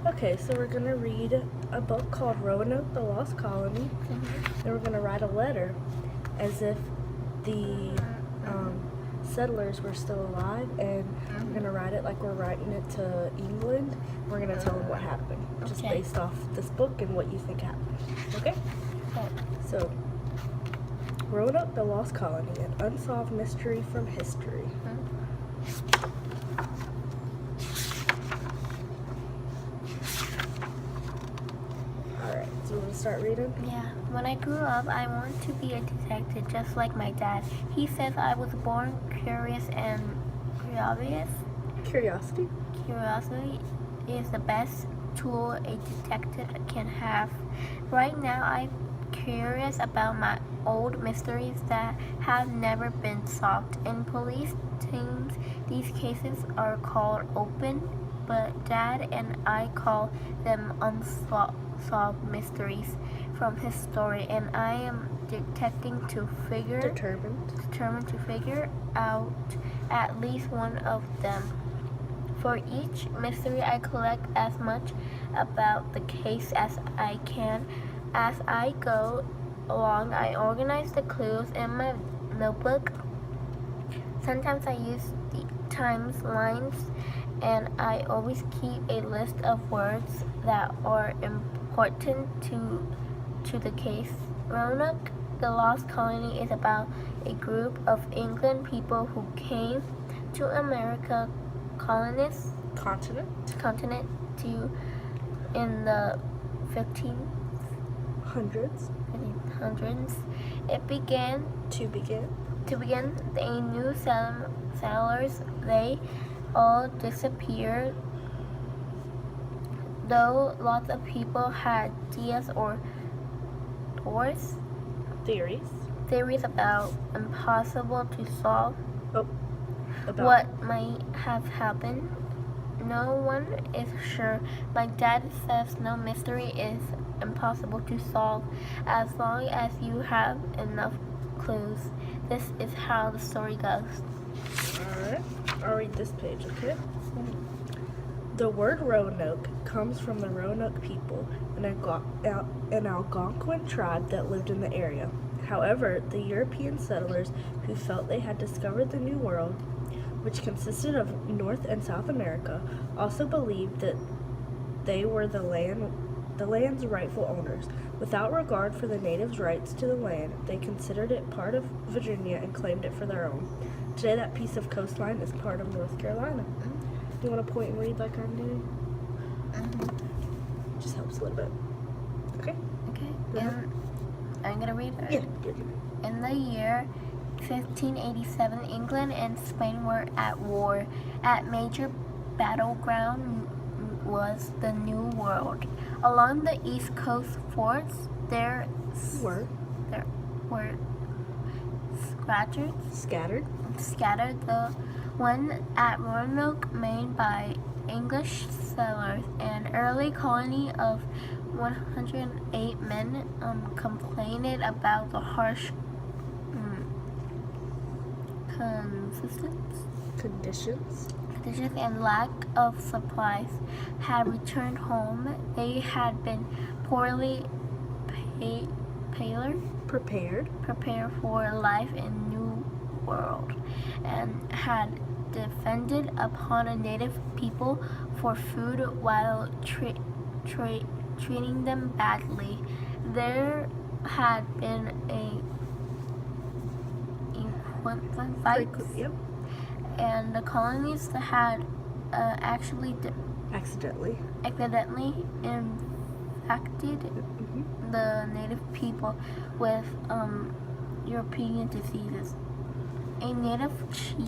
Okay, so we're gonna read a book called Roanoke, the Lost Colony, and we're gonna write a letter as if the settlers were still alive, and we're gonna write it like we're writing it to England. We're gonna tell them what happened, just Okay. based off this book and what you think happened. Okay? So, Roanoke, the Lost Colony, an unsolved mystery from history. Alright, so we're gonna start reading? Yeah. When I grew up, I wanted to be a detective just like my dad. He says I was born curious and curious. Curiosity? Curiosity is the best tool a detective can have. Right now, I'm curious about my old mysteries that have never been solved. In police teams, these cases are called open, but Dad and I call them unsolved mysteries from his story, and I am determined to figure out at least one of them. For each mystery, I collect as much about the case as I can. As I go along, I organize the clues in my notebook. Sometimes I use the timelines, and I always keep a list of words that are important to the case. Roanoke, the Lost Colony, is about a group of England people who came to America continent in the 1500s. It began they new settlers. They all disappeared, though lots of people had ideas or theories about impossible to solve. What might have happened? No one is sure. My dad says no mystery is impossible to solve as long as you have enough clues. This is how the story goes. Alright, I'll read this page, okay? The word Roanoke comes from the Roanoke people, an Algonquin tribe that lived in the area. However, the European settlers who felt they had discovered the New World, which consisted of North and South America, also believed that they were the land's rightful owners. Without regard for the natives' rights to the land, they considered it part of Virginia and claimed it for their own. Today, that piece of coastline is part of North Carolina. Do you want to point and read like I'm doing? Just helps a little bit. Okay? Okay. I'm going to read it? Yeah. In the year 1587, England and Spain were at war. At major battleground was the New World. Along the east coast forts there were scattered. The one at Roanoke, made by English settlers, an early colony of 108 men, complained about the harsh conditions and lack of supplies. Had returned home. They had been poorly prepared for life in New World, and had depended upon a native people for food while treating them badly. There had been fights, and the colonists had accidentally infected the native people with European diseases. A native chief